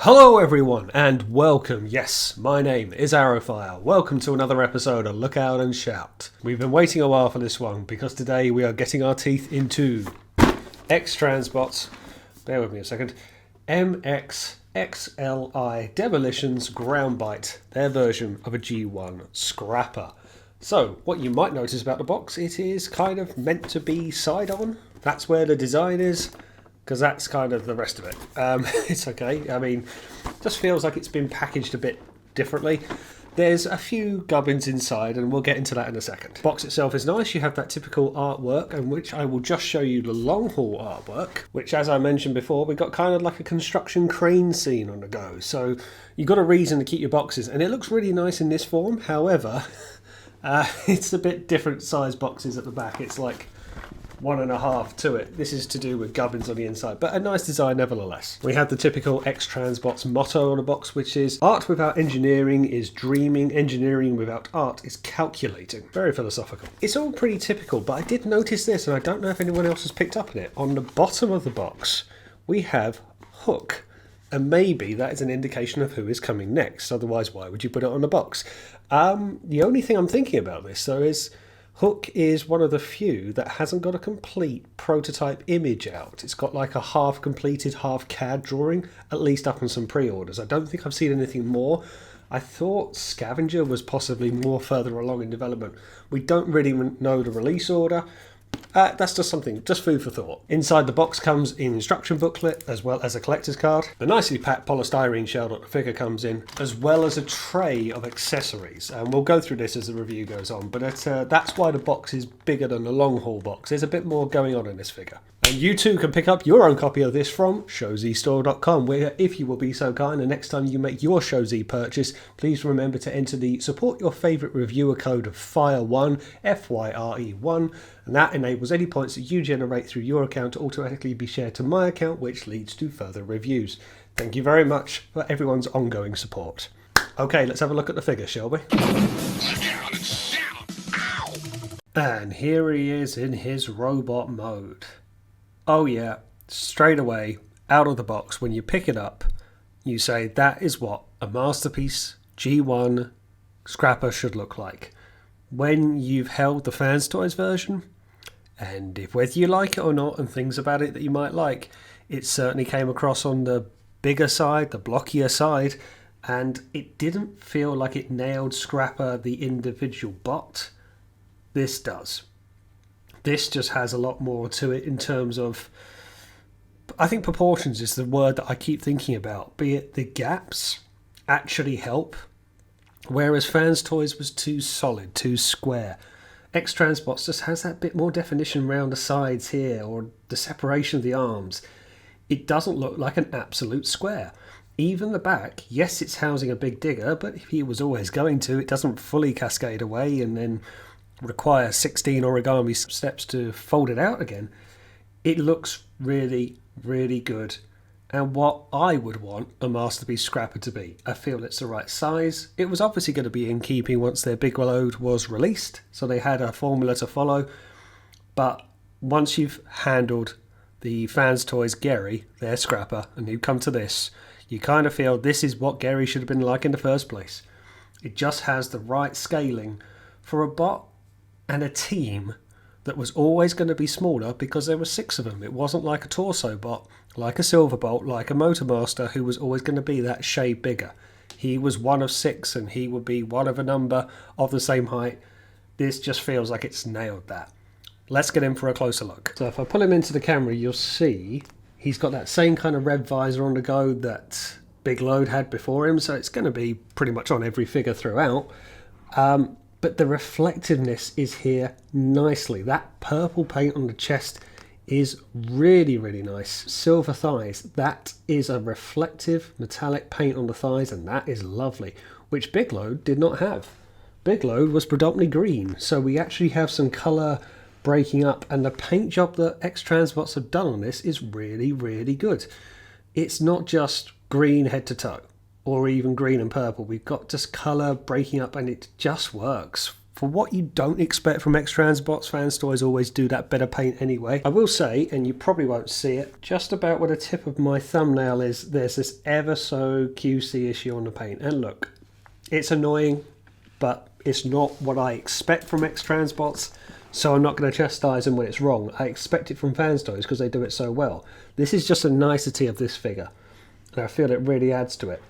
Hello everyone and welcome. Yes, my name is Arrowfire. Welcome to another episode of Look Out and Shout. We've been waiting a while for this one because today we are getting our teeth into X-Transbots, bear with me a second, MX-XLI Demolition's Groundbite, their version of a G1 scrapper. So, what you might notice about the box, it is kind of meant to be side-on. That's where the design is. Because that's kind of the rest of it. It's okay. I mean, just feels like it's been packaged a bit differently. There's a few gubbins inside, and we'll get into that in a second. The box itself is nice. You have that typical artwork, and which I will just show you the long haul artwork, which, as I mentioned before, we got kind of like a construction crane scene on the go. So you've got a reason to keep your boxes, and it looks really nice in this form. However, it's a bit different size boxes at the back. It's like 1.5 to it. This is to do with gubbins on the inside, but a nice design nevertheless. We have the typical X-Transbots motto on the box, which is art without engineering is dreaming, engineering without art is calculating. Very philosophical. It's all pretty typical, but I did notice this, and I don't know if anyone else has picked up on it. On the bottom of the box, we have Hook, and maybe that is an indication of who is coming next. Otherwise, why would you put it on the box? The only thing I'm thinking about this, though, is Hook is one of the few that hasn't got a complete prototype image out. It's got like a half completed, half CAD drawing, at least up on some pre-orders. I don't think I've seen anything more. I thought Scavenger was possibly more further along in development. We don't really know the release order. That's just something, just food for thought. Inside the box comes an instruction booklet as well as a collector's card, a nicely packed polystyrene shell that the figure comes in, as well as a tray of accessories. And we'll go through this as the review goes on, but that's why the box is bigger than the long haul box. There's a bit more going on in this figure. And you too can pick up your own copy of this from ShowZStore.com, where if you will be so kind, the next time you make your ShowZ purchase, please remember to enter the support your favourite reviewer code of FIRE1, FYRE1, and that enables any points that you generate through your account to automatically be shared to my account, which leads to further reviews. Thank you very much for everyone's ongoing support. Okay, let's have a look at the figure, shall we? And here he is in his robot mode. Oh yeah, straight away, out of the box, when you pick it up, you say that is what a Masterpiece G1 scrapper should look like. When you've held the Fans Toys version, and if whether you like it or not, and things about it that you might like, it certainly came across on the bigger side, the blockier side, and it didn't feel like it nailed Scrapper the individual bot. This does. This just has a lot more to it in terms of, I think proportions is the word that I keep thinking about, be it the gaps actually help, whereas Fans Toys was too solid, too square. X-Transbots just has that bit more definition around the sides here, or the separation of the arms. It doesn't look like an absolute square. Even the back, yes, it's housing a big digger, but if he was always going to, it doesn't fully cascade away and then require 16 origami steps to fold it out again. It looks really, really good, and what I would want a Masterpiece scrapper to be. I feel it's the right size. It was obviously going to be in keeping once their big load was released, so they had a formula to follow, but once you've handled the Fans Toys Gary, their scrapper, and you come to this, you kind of feel this is what Gary should have been like in the first place. It just has the right scaling for a bot and a team that was always going to be smaller because there were 6 of them. It wasn't like a Torso bot, like a Silverbolt, like a Motormaster, who was always going to be that shade bigger. He was one of 6 and he would be one of a number of the same height. This just feels like it's nailed that. Let's get in for a closer look. So if I pull him into the camera, you'll see he's got that same kind of red visor on the go that Big Load had before him, so it's going to be pretty much on every figure throughout. But the reflectiveness is here nicely. That purple paint on the chest is really, really nice. Silver thighs, that is a reflective metallic paint on the thighs, and that is lovely, which Big Load did not have. Big Load was predominantly green, so we actually have some colour breaking up, and the paint job that X-Transbots have done on this is really, really good. It's not just green head to toe, or even green and purple. We've got just colour breaking up, and it just works For what you don't expect from X-Transbots, Fans Toys always do that better paint anyway. I will say, and you probably won't see it, just about where the tip of my thumbnail is, there's this ever so QC issue on the paint. And look, it's annoying, but it's not what I expect from X-Transbots, so I'm not going to chastise them when it's wrong. I expect it from Fans Toys because they do it so well. This is just a nicety of this figure, and I feel it really adds to it.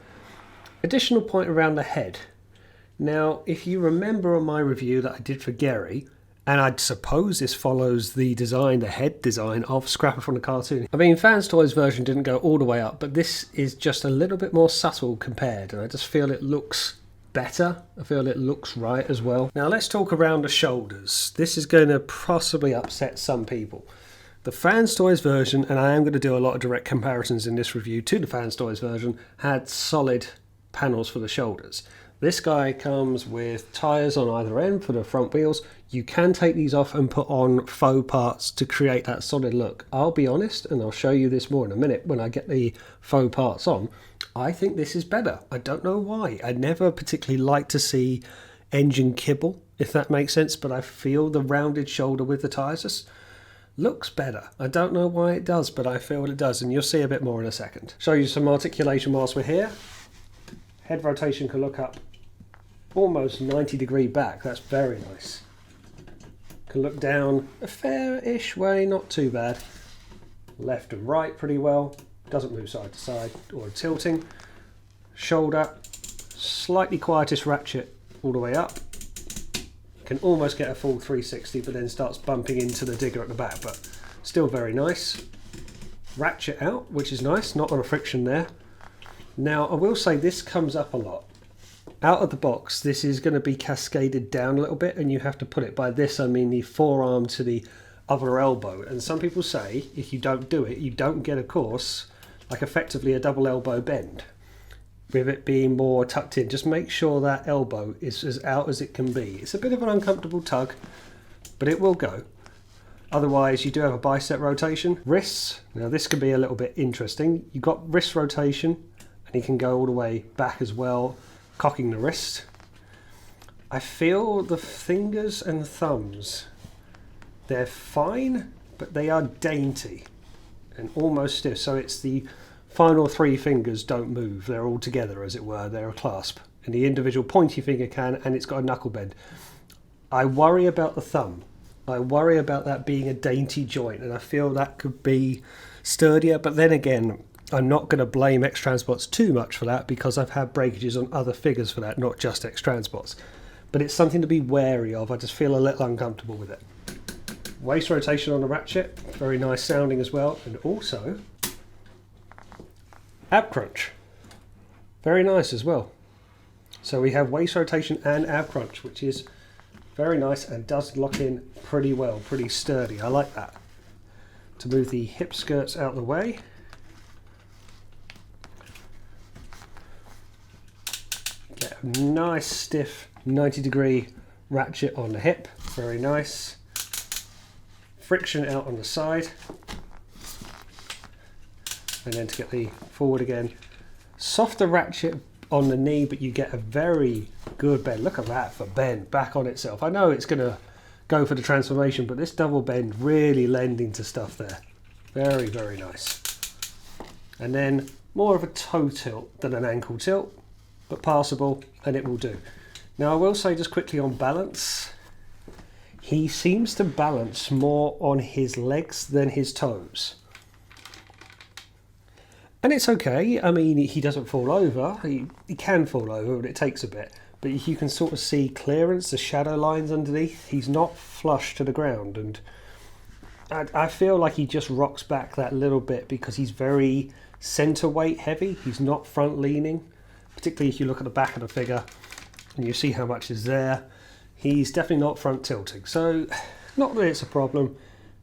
Additional point around the head. Now, if you remember on my review that I did for Gary, and I suppose this follows the design, the head design of Scrapper from the cartoon. I mean, Fans Toys version didn't go all the way up, but this is just a little bit more subtle compared, and I just feel it looks better. I feel it looks right as well. Now let's talk around the shoulders. This is going to possibly upset some people. The Fans Toys version, and I am going to do a lot of direct comparisons in this review to the Fans Toys version, had solid panels for the shoulders. This guy comes with tyres on either end for the front wheels. You can take these off and put on faux parts to create that solid look. I'll be honest, and I'll show you this more in a minute when I get the faux parts on, I think this is better. I don't know why. I never particularly like to see engine kibble, if that makes sense, but I feel the rounded shoulder with the tyres just looks better. I don't know why it does, but I feel it does, and you'll see a bit more in a second. Show you some articulation whilst we're here. Head rotation can look up almost 90-degree back. That's very nice. Can look down a fair-ish way, not too bad. Left and right pretty well. Doesn't move side to side or tilting. Shoulder, slightly quietest ratchet all the way up. Can almost get a full 360, but then starts bumping into the digger at the back, but still very nice. Ratchet out, which is nice, not on a friction there. Now, I will say this comes up a lot. Out of the box, this is going to be cascaded down a little bit, and you have to put it, by this I mean the forearm to the other elbow. And some people say if you don't do it, you don't get, of course, like effectively a double elbow bend, with it being more tucked in. Just make sure that elbow is as out as it can be. It's a bit of an uncomfortable tug, but it will go. Otherwise, you do have a bicep rotation. Wrists, now this can be a little bit interesting. You've got wrist rotation, and you can go all the way back as well, cocking the wrist. I feel the fingers and thumbs, they're fine, but they are dainty and almost stiff. So it's the final three fingers don't move. They're all together, as it were. They're a clasp. And the individual pointy finger can, and it's got a knuckle bend. I worry about the thumb. I worry about that being a dainty joint, and I feel that could be sturdier. But then again, I'm not going to blame X-Transbots too much for that, because I've had breakages on other figures for that, not just X-Transbots. But it's something to be wary of. I just feel a little uncomfortable with it. Waist rotation on the ratchet, very nice sounding as well. And also, ab crunch, very nice as well. So we have waist rotation and ab crunch, which is very nice and does lock in pretty well, pretty sturdy. I like that. To move the hip skirts out of the way. Get a nice stiff 90-degree ratchet on the hip, very nice. Friction out on the side, and then to get the forward again, softer ratchet on the knee, but you get a very good bend. Look at that for bend back on itself. I know it's going to go for the transformation, but this double bend really lending to stuff there. Very, very nice. And then more of a toe tilt than an ankle tilt, but passable, and it will do. Now I will say just quickly on balance, he seems to balance more on his legs than his toes. And it's okay. I mean, he doesn't fall over. He can fall over, but it takes a bit. But you can sort of see clearance, the shadow lines underneath. He's not flush to the ground. And I feel like he just rocks back that little bit because he's very center weight heavy. He's not front leaning, particularly if you look at the back of the figure and you see how much is there. He's definitely not front tilting, so not that it's a problem,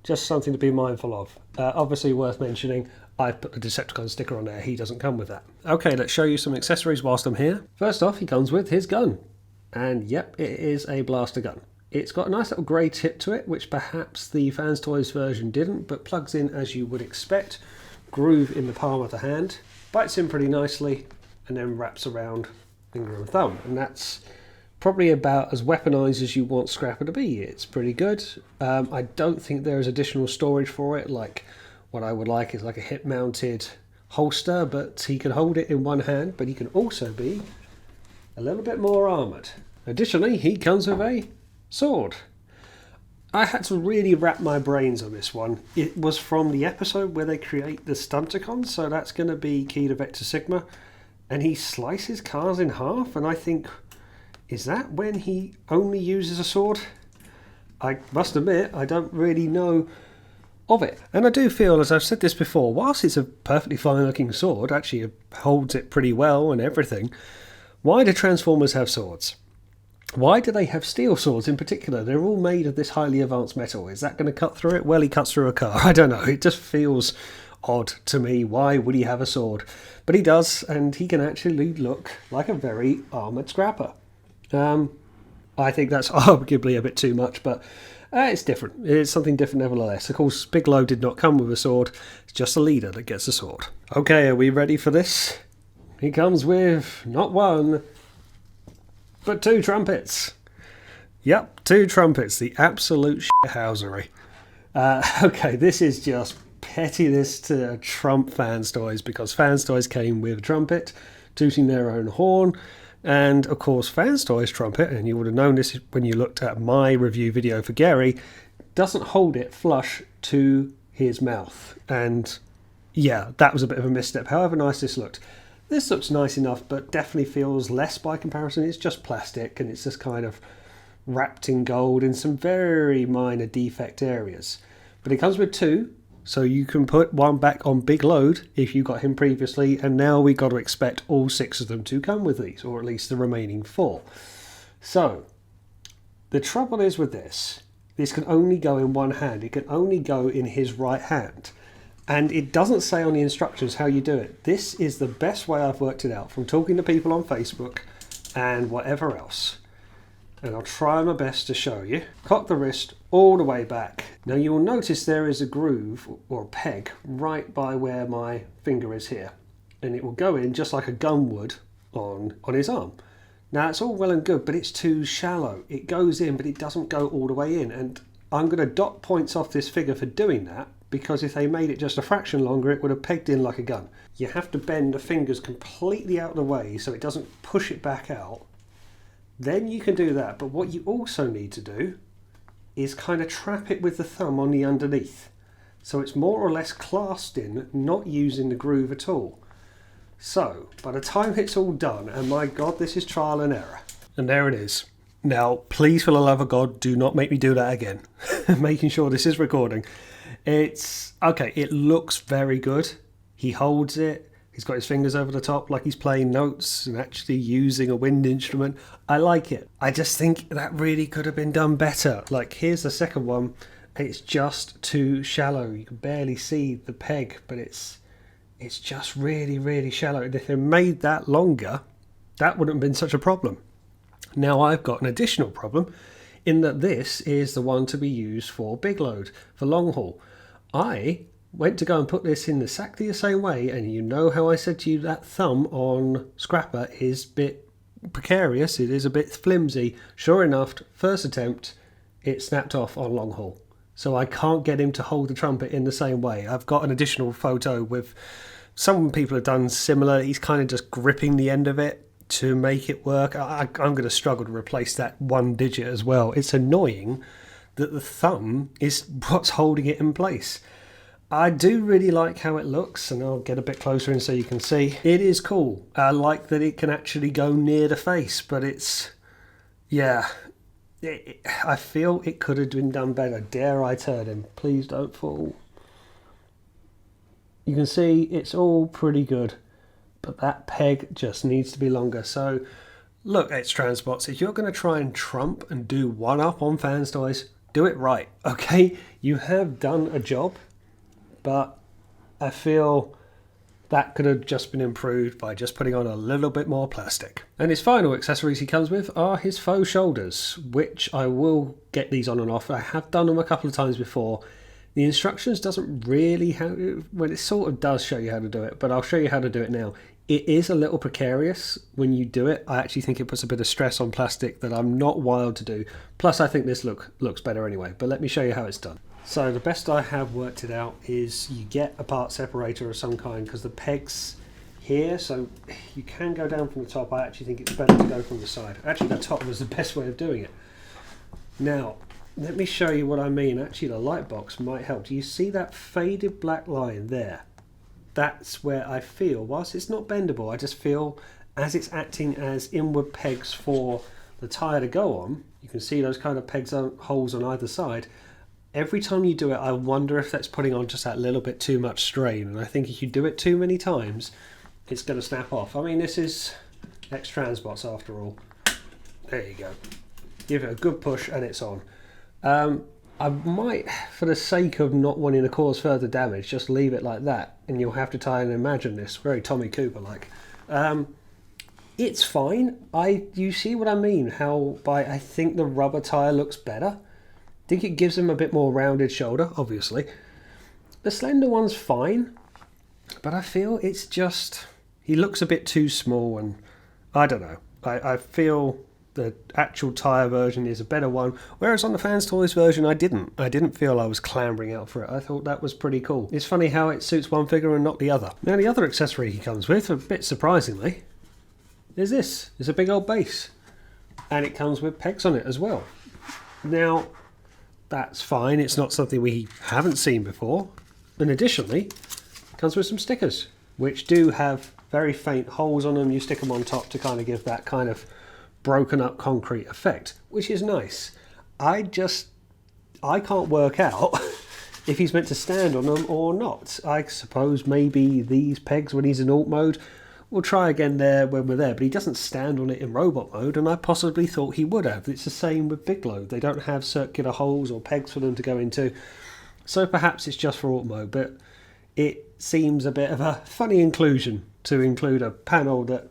just something to be mindful of. Obviously worth mentioning, I've put the Decepticon sticker on there, he doesn't come with that. Okay, let's show you some accessories whilst I'm here. First off, he comes with his gun. And yep, it is a blaster gun. It's got a nice little grey tip to it, which perhaps the Fans Toys version didn't, but plugs in as you would expect. Groove in the palm of the hand, bites in pretty nicely, and then wraps around finger and thumb. And that's Probably about as weaponized as you want Scrapper to be. It's pretty good. I don't think there is additional storage for it. Like, what I would like is like a hip-mounted holster, but he can hold it in one hand, but he can also be a little bit more armoured. Additionally, he comes with a sword. I had to really wrap my brains on this one. It was from the episode where they create the Stunticons, so that's going to be key to Vector Sigma. And he slices cars in half, and I think, is that when he only uses a sword? I must admit, I don't really know of it. And I do feel, as I've said this before, whilst it's a perfectly fine looking sword, actually it holds it pretty well and everything, why do Transformers have swords? Why do they have steel swords in particular? They're all made of this highly advanced metal. Is that going to cut through it? Well, he cuts through a car. I don't know. It just feels odd to me. Why would he have a sword? But he does, and he can actually look like a very armoured Scrapper. I think that's arguably a bit too much, but it's different. It's something different nevertheless. Of course, Bigelow did not come with a sword. It's just a leader that gets a sword. Okay, are we ready for this? He comes with not one, but 2 trumpets. Yep, 2 trumpets. The absolute shithousery. Okay, this is just pettiness to Trump fans' toys, because fans' toys came with a trumpet, tooting their own horn, and of course fans' toys trumpet, and you would have known this when you looked at my review video for Gary, doesn't hold it flush to his mouth. And yeah, that was a bit of a misstep, however nice this looked. This looks nice enough, but definitely feels less by comparison. It's just plastic, and it's just kind of wrapped in gold in some very minor defect areas. But it comes with 2, so you can put one back on Big Load if you got him previously, and now we got to expect all 6 of them to come with these, or at least the remaining 4. So, the trouble is with this can only go in one hand. It can only go in his right hand. And it doesn't say on the instructions how you do it. This is the best way I've worked it out from talking to people on Facebook and whatever else. And I'll try my best to show you. Cock the wrist all the way back. Now you will notice there is a groove or a peg right by where my finger is here. And it will go in just like a gun would on his arm. Now it's all well and good, but it's too shallow. It goes in, but it doesn't go all the way in. And I'm going to dot points off this figure for doing that, because if they made it just a fraction longer, it would have pegged in like a gun. You have to bend the fingers completely out of the way so it doesn't push it back out. Then you can do that. But what you also need to do is kind of trap it with the thumb on the underneath. So it's more or less clasped in, not using the groove at all. So by the time it's all done, and my God, this is trial and error. And there it is. Now, please, for the love of God, do not make me do that again. Making sure this is recording. It's okay, it looks very good. He holds it, he's got his fingers over the top like he's playing notes and actually using a wind instrument. I like it. I just think that really could have been done better. Like, here's the second one, it's just too shallow. You can barely see the peg, but it's just really, really shallow. And if they made that longer, that wouldn't have been such a problem. Now I've got an additional problem in that this is the one to be used for big load, for long haul. I went to go and put this in exactly the same way, and you know how I said to you that thumb on Scrapper is a bit precarious, it is a bit flimsy. Sure enough, first attempt, it snapped off on long haul. So I can't get him to hold the trumpet in the same way. I've got an additional photo with some people have done similar. He's kind of just gripping the end of it to make it work. I'm going to struggle to replace that one digit as well. It's annoying that the thumb is what's holding it in place. I do really like how it looks, and I'll get a bit closer in so you can see. It is cool. I like that it can actually go near the face, but it's, yeah, I feel it could have been done better. Dare I turn him? Please don't fall. You can see it's all pretty good, but that peg just needs to be longer. So look, X-Transbots, if you're going to try and trump and do one up on fans' toys, do it right, okay? You have done a job, but I feel that could have just been improved by just putting on a little bit more plastic. And his final accessories he comes with are his faux shoulders, which I will get these on and off. I have done them a couple of times before. The instructions doesn't really well, it sort of does show you how to do it, but I'll show you how to do it now. It is a little precarious when you do it. I actually think it puts a bit of stress on plastic that I'm not wild to do. Plus, I think this looks better anyway. But let me show you how it's done. So the best I have worked it out is you get a part separator of some kind, because the pegs here, so you can go down from the top. I actually think it's better to go from the side. Actually, the top was the best way of doing it. Now, let me show you what I mean. Actually, the light box might help. Do you see that faded black line there? That's where I feel, whilst it's not bendable, I just feel as it's acting as inward pegs for the tyre to go on. You can see those kind of pegs on holes on either side. Every time you do it, I wonder if that's putting on just that little bit too much strain. And I think if you do it too many times, it's going to snap off. I mean, this is X-Transbots after all. There you go. Give it a good push and it's on. I might, for the sake of not wanting to cause further damage, just leave it like that, and you'll have to try and imagine this, very Tommy Cooper like. It's fine. You see what I mean? I think the rubber tyre looks better. I think it gives him a bit more rounded shoulder, obviously. The slender one's fine, but I feel it's just, he looks a bit too small, and I don't know. I feel the actual tyre version is a better one, whereas on the Fans Toys version I didn't feel I was clambering out for it. I thought that was pretty cool. It's funny how it suits one figure and not the other. Now the other accessory he comes with, a bit surprisingly, is this. It's a big old base, and it comes with pegs on it as well. Now that's fine, it's not something we haven't seen before, and additionally it comes with some stickers which do have very faint holes on them. You stick them on top to kind of give that kind of broken up concrete effect, which is nice. I can't work out if he's meant to stand on them or not. I suppose maybe these pegs when he's in alt mode, we'll try again there when we're there, but he doesn't stand on it in robot mode, and I possibly thought he would have. It's the same with Big Load. They don't have circular holes or pegs for them to go into, so perhaps it's just for alt mode, but it seems a bit of a funny inclusion to include a panel that,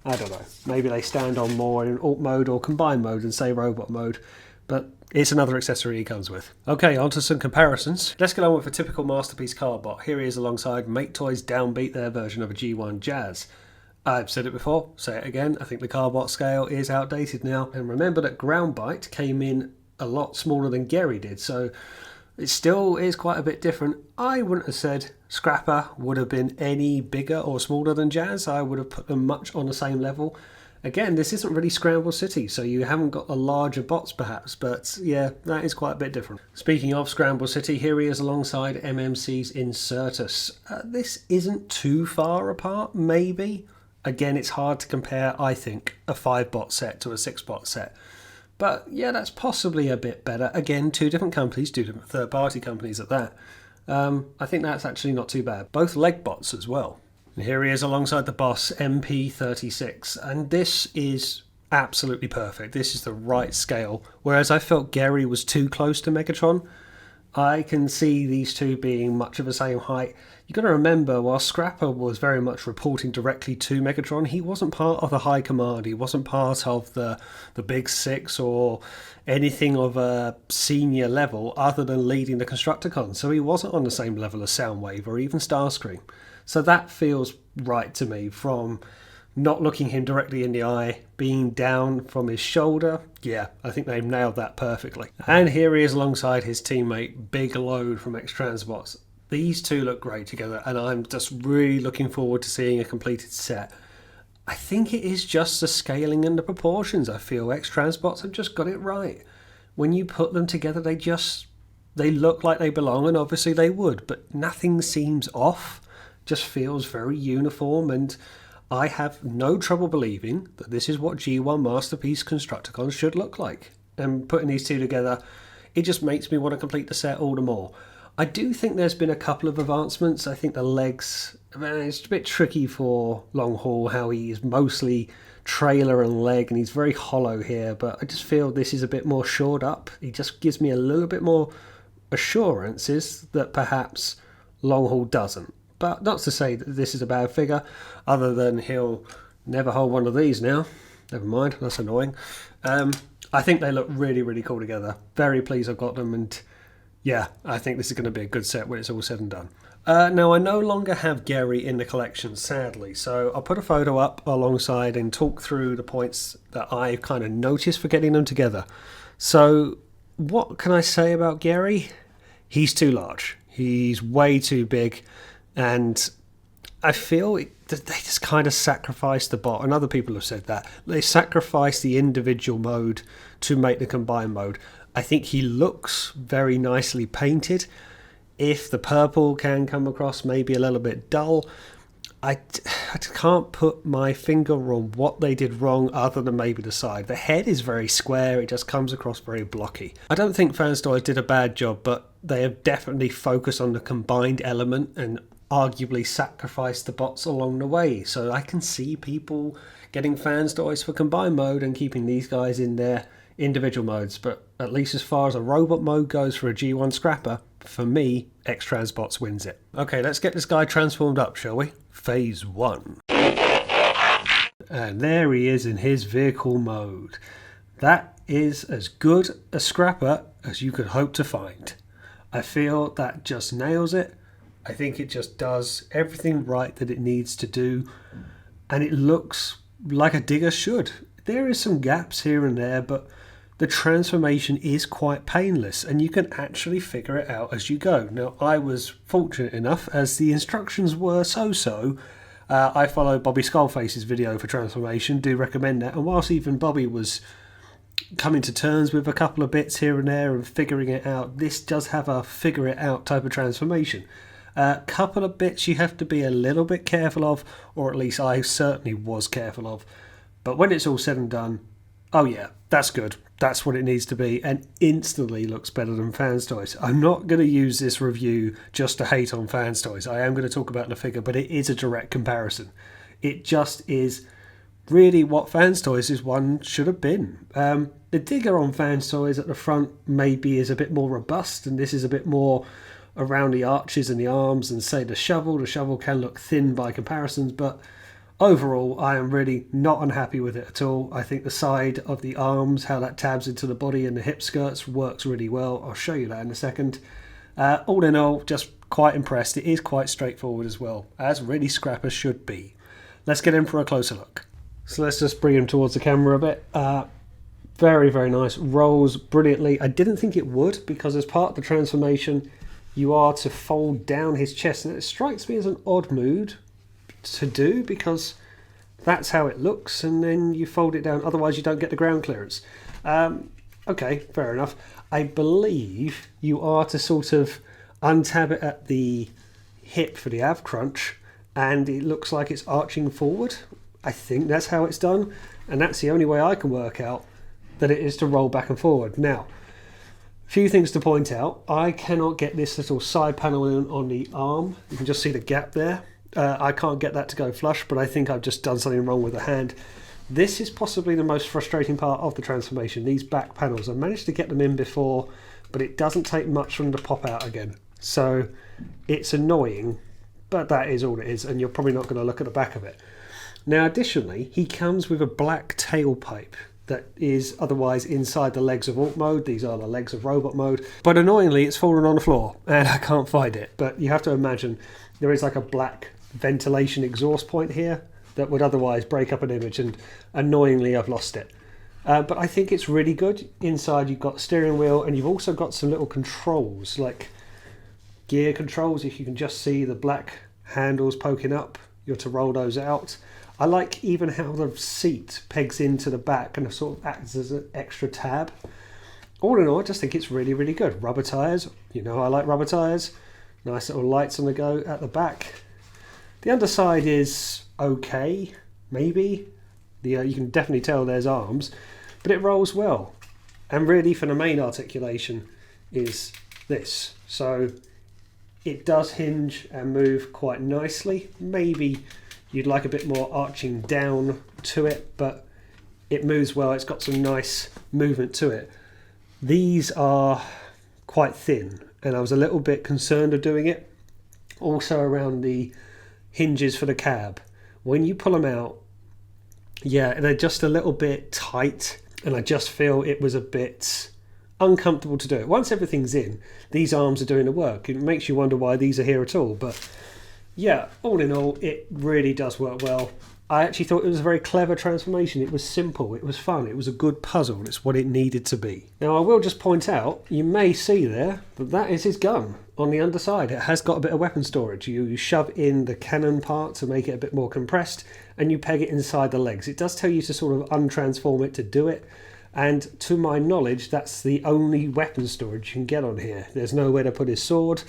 I don't know, maybe they stand on more in alt mode or combined mode and say robot mode, but it's another accessory he comes with. Okay, on to some comparisons. Let's get on with a typical Masterpiece cardbot. Here he is alongside Make Toys Downbeat, their version of a G1 Jazz. I've said it before, say it again, I think the cardbot scale is outdated now, and remember that Groundbite came in a lot smaller than Gary did, so it still is quite a bit different. I wouldn't have said Scrapper would have been any bigger or smaller than Jazz. I would have put them much on the same level. Again, this isn't really Scramble City, so you haven't got the larger bots perhaps, but yeah, that is quite a bit different. Speaking of Scramble City, here he is alongside MMC's Insertus. This isn't too far apart, maybe. Again, it's hard to compare, I think, a 5-bot set to a 6-bot set. But yeah, that's possibly a bit better. Again, two different companies, two different third-party companies at that. I think that's actually not too bad. Both leg bots as well. And here he is alongside the boss, MP36. And this is absolutely perfect. This is the right scale. Whereas I felt Gary was too close to Megatron, I can see these two being much of the same height. You've got to remember, while Scrapper was very much reporting directly to Megatron, he wasn't part of the high command. He wasn't part of the Big Six or anything of a senior level other than leading the Constructicon. So he wasn't on the same level as Soundwave or even Starscream. So that feels right to me, from not looking him directly in the eye, being down from his shoulder. Yeah, I think they've nailed that perfectly. And here he is alongside his teammate, Big Load from X-Transbots. These two look great together, and I'm just really looking forward to seeing a completed set. I think it is just the scaling and the proportions. I feel X-Transbots have just got it right. When you put them together, they look like they belong, and obviously they would, but nothing seems off. Just feels very uniform, and I have no trouble believing that this is what G1 Masterpiece Constructicons should look like. And putting these two together, it just makes me want to complete the set all the more. I do think there's been a couple of advancements. I think the legs, it's a bit tricky for long haul, how he is mostly trailer and leg, and he's very hollow here, but I just feel this is a bit more shored up. He just gives me a little bit more assurances that perhaps long haul doesn't. But not to say that this is a bad figure, other than he'll never hold one of these now. Never mind, that's annoying. I think they look really, really cool together. Very pleased I've got them, and yeah, I think this is going to be a good set when it's all said and done. Now, I no longer have Gary in the collection, sadly, so I'll put a photo up alongside and talk through the points that I kind of noticed for getting them together. So, what can I say about Gary? He's too large. He's way too big, and I feel that they just kind of sacrificed the bot, and other people have said that. They sacrificed the individual mode to make the combined mode. I think he looks very nicely painted. If the purple can come across maybe a little bit dull, I can't put my finger on what they did wrong other than maybe the side. The head is very square, it just comes across very blocky. I don't think FanStories did a bad job, but they have definitely focused on the combined element and arguably sacrificed the bots along the way. So I can see people getting FanStories for combined mode and keeping these guys in their individual modes, but at least as far as a robot mode goes for a G1 scrapper, for me, X-Transbots wins it. Okay, let's get this guy transformed up, shall we? Phase 1. And there he is in his vehicle mode. That is as good a scrapper as you could hope to find. I feel that just nails it. I think it just does everything right that it needs to do, and it looks like a digger should. There is some gaps here and there, but the transformation is quite painless, and you can actually figure it out as you go. Now, I was fortunate enough, as the instructions were so-so. I followed Bobby Skullface's video for transformation, do recommend that, and whilst even Bobby was coming to terms with a couple of bits here and there and figuring it out, this does have a figure it out type of transformation. A couple of bits you have to be a little bit careful of, or at least I certainly was careful of, but when it's all said and done, oh yeah, that's good. That's what it needs to be, and instantly looks better than FanStories. I'm not going to use this review just to hate on FanStories. I am going to talk about the figure, but it is a direct comparison. It just is really what FanStories' one should have been. The digger on FanStories at the front maybe is a bit more robust, and this is a bit more around the arches and the arms, and say the shovel. The shovel can look thin by comparisons, but overall, I am really not unhappy with it at all. I think the side of the arms, how that tabs into the body and the hip skirts works really well. I'll show you that in a second. All in all, just quite impressed. It is quite straightforward as well, as really scrappers should be. Let's get in for a closer look. So let's just bring him towards the camera a bit. Very, very nice. Rolls brilliantly. I didn't think it would, because as part of the transformation, you are to fold down his chest, and it strikes me as an odd mood to do, because that's how it looks, and then you fold it down, otherwise you don't get the ground clearance. Okay, fair enough. I believe you are to sort of untab it at the hip for the ab crunch, and it looks like it's arching forward. I think that's how it's done, and that's the only way I can work out that it is to roll back and forward. Now, a few things to point out. I cannot get this little side panel in on the arm. You can just see the gap there. I can't get that to go flush, but I think I've just done something wrong with the hand. This is possibly the most frustrating part of the transformation, these back panels. I managed to get them in before, but it doesn't take much for them to pop out again. So it's annoying, but that is all it is, and you're probably not going to look at the back of it. Now, additionally, he comes with a black tailpipe that is otherwise inside the legs of Alt mode. These are the legs of Robot mode. But annoyingly, it's fallen on the floor, and I can't find it. But you have to imagine there is like a black ventilation exhaust point here that would otherwise break up an image, and annoyingly I've lost it. But I think it's really good. Inside you've got a steering wheel, and you've also got some little controls, like gear controls. If you can just see the black handles poking up, you're to roll those out. I like even how the seat pegs into the back and sort of acts as an extra tab. All in all, I just think it's really, really good. Rubber tyres, you know I like rubber tyres. Nice little lights on the go at the back. The underside is okay, maybe. You can definitely tell there's arms, but it rolls well. And really for the main articulation is this. So it does hinge and move quite nicely. Maybe you'd like a bit more arching down to it, but it moves well. It's got some nice movement to it. These are quite thin, and I was a little bit concerned of doing it. Also around the hinges for the cab, when you pull them out, yeah, they're just a little bit tight, and I just feel it was a bit uncomfortable to do it. Once everything's in, these arms are doing the work. It makes you wonder why these are here at all. But yeah, all in all, it really does work well. I actually thought it was a very clever transformation. It was simple, it was fun, it was a good puzzle, and it's what it needed to be. Now I will just point out, you may see there that that is his gun on the underside. It has got a bit of weapon storage. You shove in the cannon part to make it a bit more compressed, and you peg it inside the legs. It does tell you to sort of untransform it to do it, and to my knowledge that's the only weapon storage you can get on here. There's nowhere to put his sword,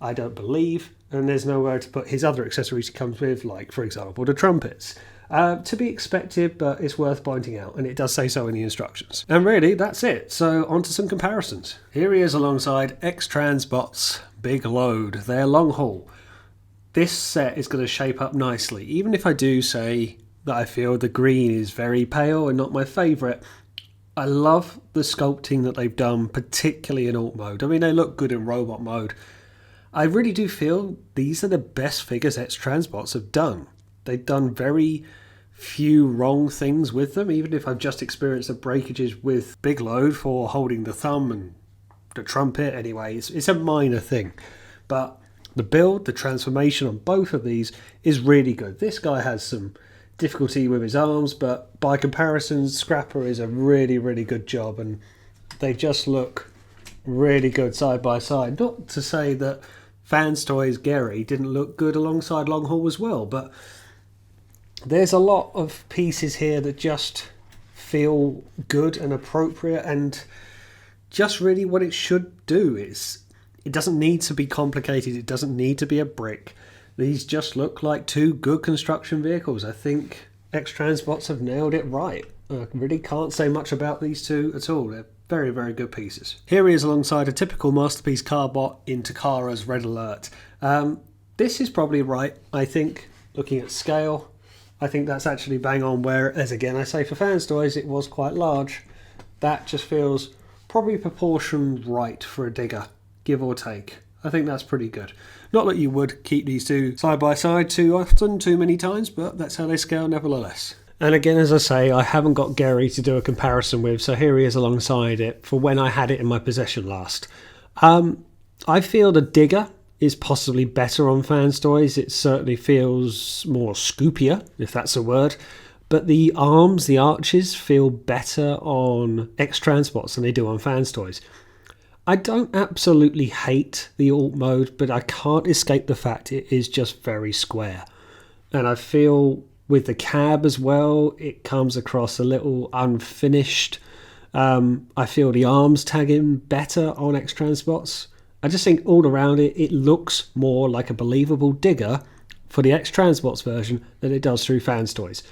I don't believe, and there's nowhere to put his other accessories he comes with, like for example the trumpets. To be expected, but it's worth pointing out, and it does say so in the instructions. And really, that's it. So on to some comparisons. Here he is alongside X-Transbots Big Load, their long haul. This set is going to shape up nicely, even if I do say that I feel the green is very pale and not my favourite. I love the sculpting that they've done, particularly in alt mode. I mean, they look good in robot mode. I really do feel these are the best figures X-Transbots have done. They've done very few wrong things with them, even if I've just experienced the breakages with Big Load for holding the thumb and the trumpet. Anyway, it's a minor thing. But the build, the transformation on both of these is really good. This guy has some difficulty with his arms, but by comparison, Scrapper is a really, really good job, and they just look really good side by side. Not to say that Fans Toys Gary didn't look good alongside Long Haul as well, but there's a lot of pieces here that just feel good and appropriate and just really what it should do. It doesn't need to be complicated, it doesn't need to be a brick. These just look like two good construction vehicles. I think X-Transbots have nailed it right. I really can't say much about these two at all. They're very, very good pieces. Here he is alongside a typical Masterpiece Carbot in Takara's Red Alert. This is probably right, I think, looking at scale. I think that's actually bang on, whereas again I say for Fans Toys it was quite large. That just feels probably proportioned right for a digger, give or take. I think that's pretty good. Not that you would keep these two side by side too often, too many times, but that's how they scale nevertheless. And again, as I say, I haven't got Gary to do a comparison with, so here he is alongside it for when I had it in my possession last. I feel the digger is possibly better on Fans Toys. It certainly feels more scoopier, if that's a word. But the arms, the arches, feel better on X-Transbots than they do on Fans Toys. I don't absolutely hate the alt mode, but I can't escape the fact it is just very square. And I feel with the cab as well, it comes across a little unfinished. I feel the arms tag in better on X-Transbots. I just think all around it looks more like a believable digger for the X-Transbots version than it does through Fans Toys.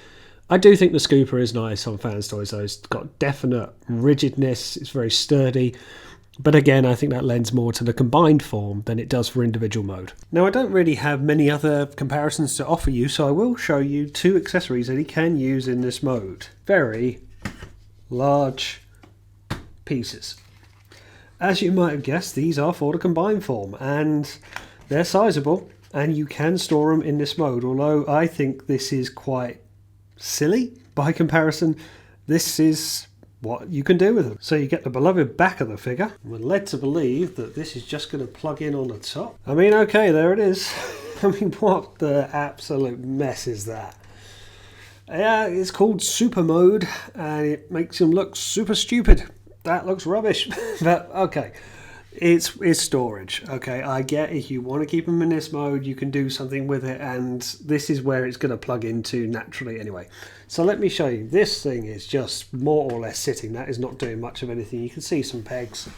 I do think the scooper is nice on Fans Toys though. It's got definite rigidness, it's very sturdy. But again, I think that lends more to the combined form than it does for individual mode. Now, I don't really have many other comparisons to offer you, so I will show you two accessories that he can use in this mode. Very large pieces. As you might have guessed, these are for the combined form, and they're sizable, and you can store them in this mode, although I think this is quite silly by comparison. This is what you can do with them. So you get the beloved back of the figure. We're led to believe that this is just going to plug in on the top. I mean, okay, there it is. I mean, what the absolute mess is that? Yeah, it's called Super Mode, and it makes him look super stupid. That looks rubbish, but okay. It's storage. Okay, I get if you want to keep them in this mode, you can do something with it, and this is where it's going to plug into naturally anyway. So let me show you. This thing is just more or less sitting. That is not doing much of anything. You can see some pegs,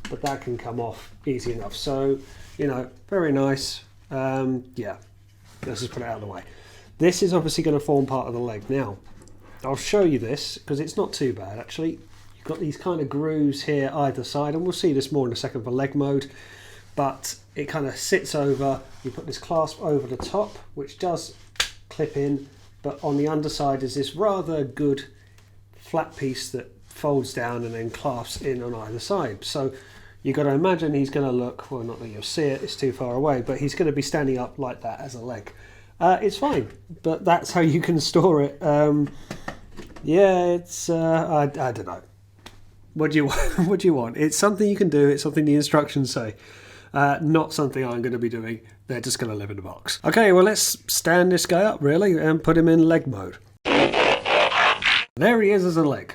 but that can come off easy enough. So, you know, very nice. Yeah, let's just put it out of the way. This is obviously going to form part of the leg. Now, I'll show you this because it's not too bad actually. You've got these kind of grooves here either side, and we'll see this more in a second for leg mode, but it kind of sits over. You put this clasp over the top, which does clip in, but on the underside is this rather good flat piece that folds down and then clasps in on either side. So you've got to imagine he's going to look, well, not that you'll see it, it's too far away, but he's going to be standing up like that as a leg. It's fine, but that's how you can store it. Yeah, it's, I don't know. What do you want? What do you want? It's something you can do. It's something the instructions say. Not something I'm going to be doing. They're just going to live in the box. Okay, well, let's stand this guy up, really, and put him in leg mode. There he is as a leg.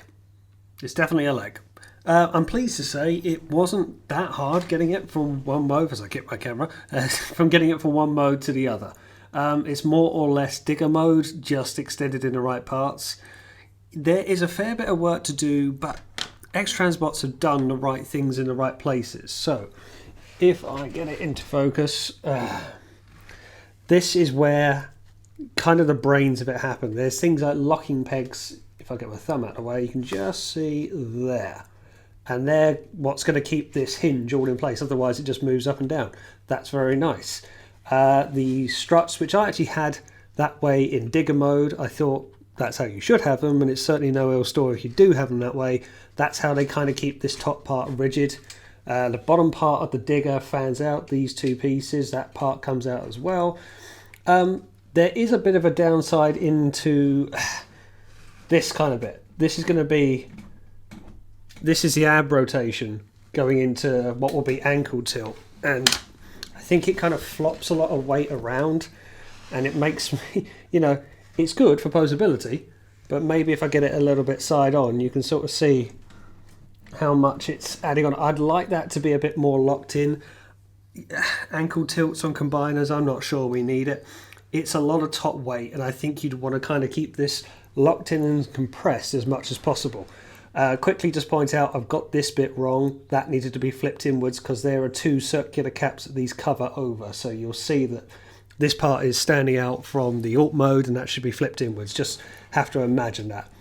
It's definitely a leg. I'm pleased to say it wasn't that hard getting it from one mode, as I get my camera, from getting it from one mode to the other. It's more or less digger mode, just extended in the right parts. There is a fair bit of work to do, but X-Transbots have done the right things in the right places. So, if I get it into focus, this is where kind of the brains of it happen. There's things like locking pegs. If I get my thumb out of the way, you can just see there. And they're what's going to keep this hinge all in place, otherwise it just moves up and down. That's very nice. The struts, which I actually had that way in digger mode, I thought that's how you should have them, and it's certainly no ill story if you do have them that way. That's how they kind of keep this top part rigid. The bottom part of the digger fans out, these two pieces, that part comes out as well. There is a bit of a downside into this kind of bit. This is the ab rotation going into what will be ankle tilt, and I think it kind of flops a lot of weight around, and it makes me, it's good for posability, but maybe if I get it a little bit side on, you can sort of see how much it's adding on. I'd like that to be a bit more locked in. Ankle tilts on combiners, I'm not sure we need it. It's a lot of top weight, and I think you'd want to kind of keep this locked in and compressed as much as possible. Quickly just point out, I've got this bit wrong. That needed to be flipped inwards because there are two circular caps that these cover over. So you'll see that this part is standing out from the alt mode, and that should be flipped inwards. Just have to imagine that.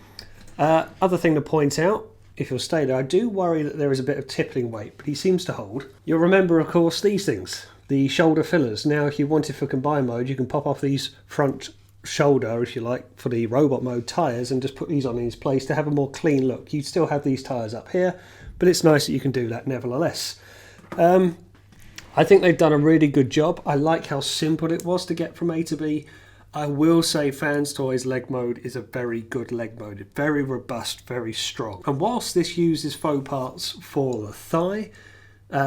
Other thing to point out, if you'll stay there, I do worry that there is a bit of tippling weight, but he seems to hold. You'll remember, of course, these things, the shoulder fillers. Now, if you want it for combined mode, you can pop off these front shoulder, if you like, for the robot mode tyres, and just put these on in its place to have a more clean look. You still have these tyres up here, but it's nice that you can do that nevertheless. I think they've done a really good job. I like how simple it was to get from A to B. I will say Fans Toys leg mode is a very good leg mode. It's very robust, very strong. And whilst this uses faux parts for the thigh,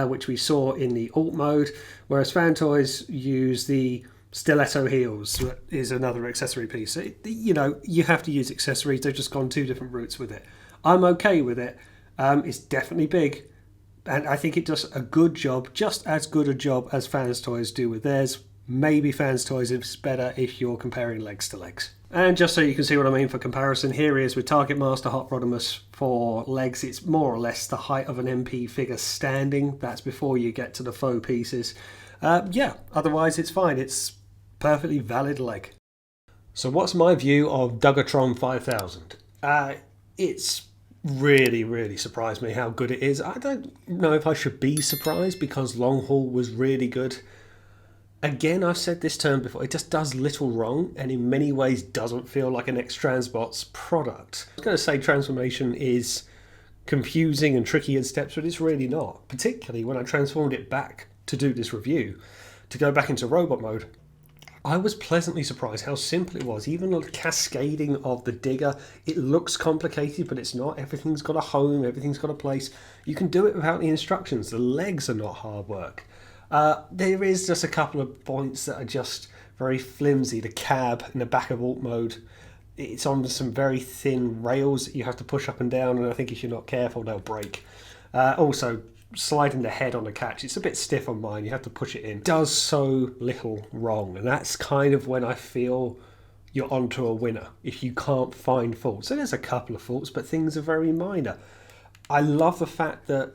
which we saw in the alt mode, whereas Fan Toys use the stiletto heels, that is another accessory piece. You have to use accessories. They've just gone two different routes with it. I'm okay with it. It's definitely big, and I think it does a good job, just as good a job as Fans Toys do with theirs. Maybe Fans Toys is better if you're comparing legs to legs. And just so you can see what I mean for comparison, here he is with Target Master Hot Rodimus for legs. It's more or less the height of an MP figure standing. That's before you get to the faux pieces. Otherwise it's fine. It's perfectly valid leg. So what's my view of Duggatron 5000? It's really surprised me how good it is. I don't know if I should be surprised because Long Haul was really good. Again, I've said this term before, it just does little wrong and in many ways doesn't feel like an X-Transbots product. I was going to say transformation is confusing and tricky in steps, but it's really not. Particularly when I transformed it back to do this review, to go back into robot mode. I was pleasantly surprised how simple it was. Even the cascading of the digger, it looks complicated, but it's not. Everything's got a home, everything's got a place. You can do it without the instructions. The legs are not hard work. There is just a couple of points that are just very flimsy. The cab in the back of alt mode, it's on some very thin rails that you have to push up and down, and I think if you're not careful, they'll break. Also, sliding the head on the catch, it's a bit stiff on mine. You have to push it in. It does so little wrong, and that's kind of when I feel you're onto a winner, if you can't find faults. So there's a couple of faults, but things are very minor. I love the fact that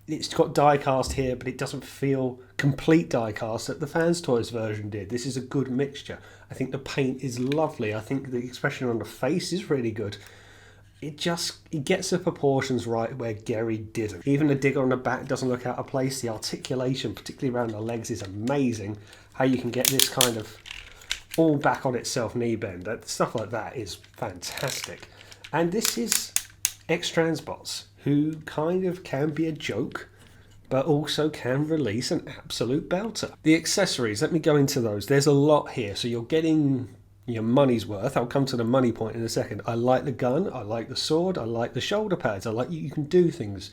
it's got die cast here, but it doesn't feel complete die cast that the Fans Toys version did. This is a good mixture. I think the paint is lovely. I think the expression on the face is really good. It gets the proportions right where Gary didn't. Even the digger on the back doesn't look out of place. The articulation, particularly around the legs, is amazing. How you can get this kind of all back on itself knee bend. Stuff like that is fantastic. And this is X-Transbots, who kind of can be a joke, but also can release an absolute belter. The accessories, let me go into those. There's a lot here. So you're getting your money's worth. I'll come to the money point in a second. I like the gun, I like the sword, I like the shoulder pads, I like you can do things.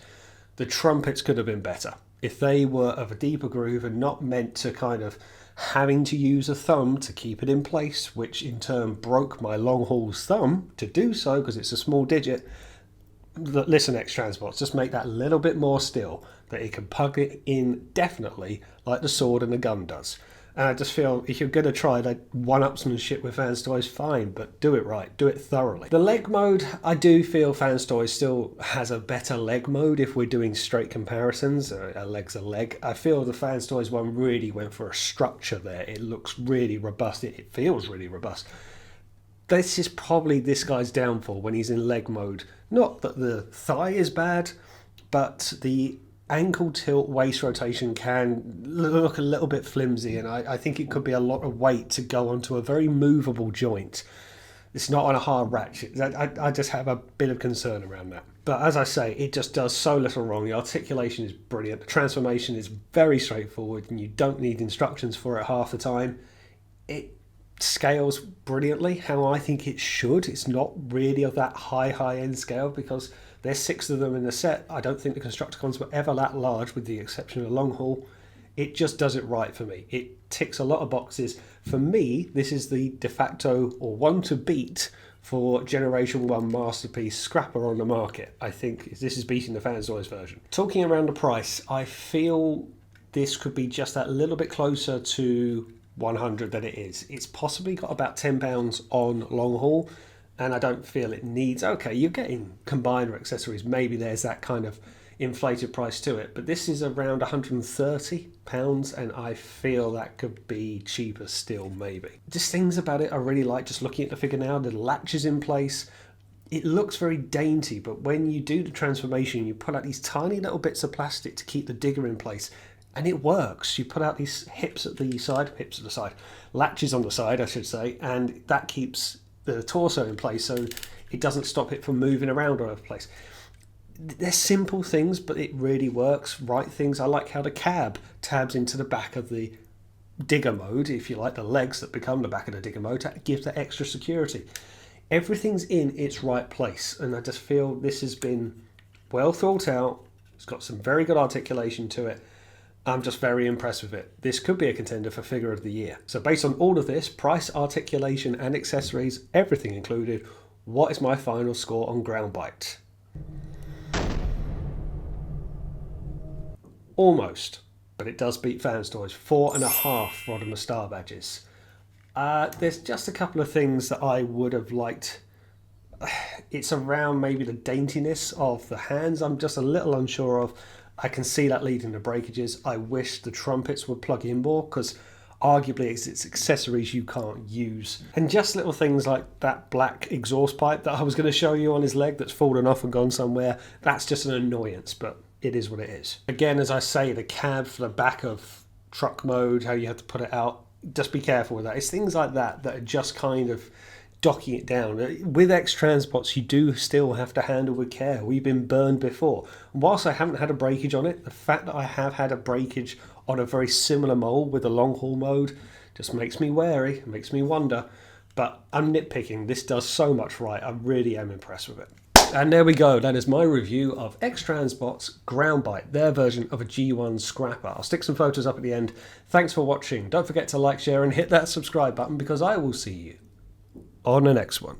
The trumpets could have been better. If they were of a deeper groove and not meant to kind of having to use a thumb to keep it in place, which in turn broke my long haul's thumb to do so because it's a small digit. Listen, X-Transbots, just make that a little bit more still, that it can plug it in definitely like the sword and the gun does. And I just feel if you're going to try that one-upsmanship with Fans Toys, fine, but do it right, do it thoroughly. The leg mode, I do feel Fans Toys still has a better leg mode if we're doing straight comparisons. A leg's a leg. I feel the Fans Toys one really went for a structure there. It looks really robust, it feels really robust. This is probably this guy's downfall when he's in leg mode. Not that the thigh is bad, but the ankle tilt waist rotation can look a little bit flimsy, and I think it could be a lot of weight to go onto a very movable joint. It's not on a hard ratchet. I just have a bit of concern around that. But as I say, it just does so little wrong. The articulation is brilliant. The transformation is very straightforward, and you don't need instructions for it half the time. It scales brilliantly how I think it should. It's not really of that high end scale because there's 6 of them in the set. I don't think the Constructicons were ever that large with the exception of Long Haul. It just does it right for me. It ticks a lot of boxes. For me, this is the de facto or one to beat for Generation 1 Masterpiece scrapper on the market. I think this is beating the Fans Toys version. Talking around the price, I feel this could be just that little bit closer to 100 than it is. It's possibly got about £10 on Long Haul, and I don't feel it needs. Okay, you're getting combiner accessories, maybe there's that kind of inflated price to it, but this is around £130, and I feel that could be cheaper still, maybe. Just things about it I really like, just looking at the figure now, the latches in place. It looks very dainty, but when you do the transformation, you pull out these tiny little bits of plastic to keep the digger in place. And it works. You put out these latches on the side, I should say, and that keeps the torso in place so it doesn't stop it from moving around all over the place. They're simple things, but it really works. Right things. I like how the cab tabs into the back of the digger mode, if you like, the legs that become the back of the digger mode. That gives that extra security. Everything's in its right place, and I just feel this has been well thought out. It's got some very good articulation to it. I'm just very impressed with it. This could be a contender for Figure of the Year. So based on all of this, price, articulation and accessories, everything included, what is my final score on Ground Bite? Almost, but it does beat Fans Toys. 4.5 Rodimus Star Badges. There's just a couple of things that I would have liked. It's around maybe the daintiness of the hands I'm just a little unsure of. I can see that leading to breakages. I wish the trumpets would plug in more because arguably it's accessories you can't use. And just little things like that black exhaust pipe that I was going to show you on his leg that's fallen off and gone somewhere. That's just an annoyance, but it is what it is. Again, as I say, the cab for the back of truck mode, how you have to put it out, just be careful with that. It's things like that that are just kind of docking it down. With X-Transbots, you do still have to handle with care. We've been burned before. Whilst I haven't had a breakage on it, the fact that I have had a breakage on a very similar mold with a long haul mode just makes me wary, makes me wonder. But I'm nitpicking. This does so much right. I really am impressed with it. And there we go. That is my review of X-Transbots Ground Bite, their version of a G1 scrapper. I'll stick some photos up at the end. Thanks for watching. Don't forget to like, share and hit that subscribe button because I will see you on the next one.